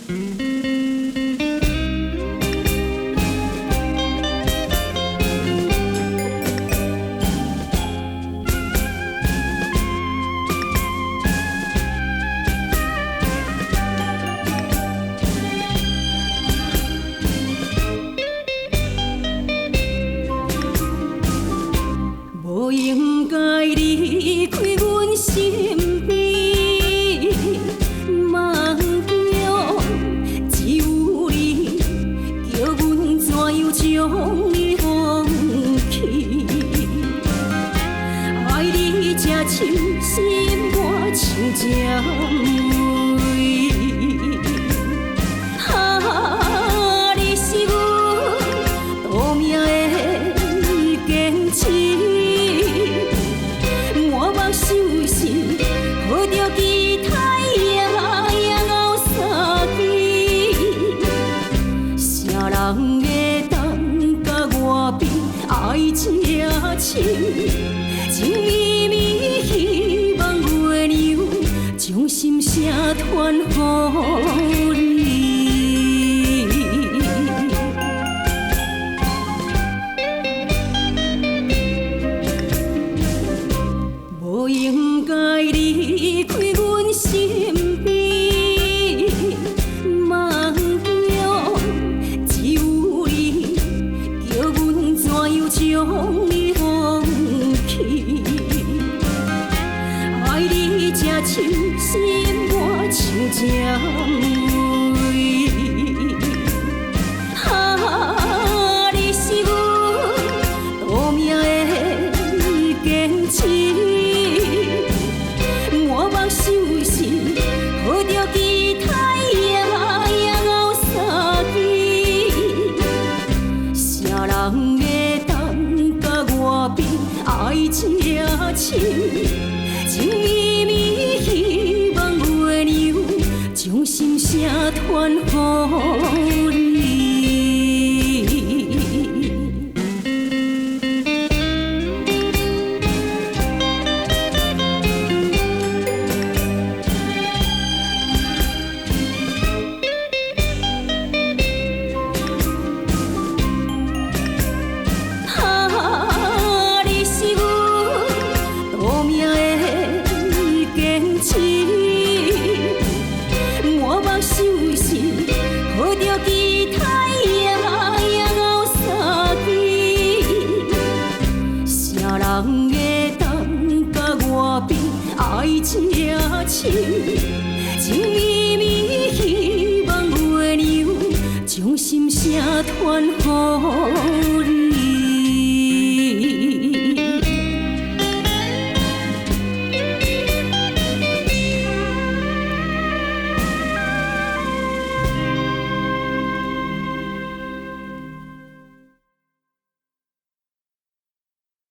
无应该离开阮身边，梦中只有你，叫阮怎样将你放弃？爱你这深心我像这美。啊，你是阮夺命的坚持。我目睭是抱着期待夜熬三更，啥人会当甲我比？爱这深，情绵绵，希望月亮将心声传予你。无应该离开阮身边，梦中只有你，叫阮怎样将你放弃？爱你这深心我像这美。啊，你是阮夺命的坚持。我目睭是抱着期待夜熬三更，啥人会当甲我比？爱这深，情绵绵，希望月亮将心声传予你。我目睭是抱着期待夜熬三更，啥人会当甲我比？爱这深，情绵绵，希望月亮将心声传予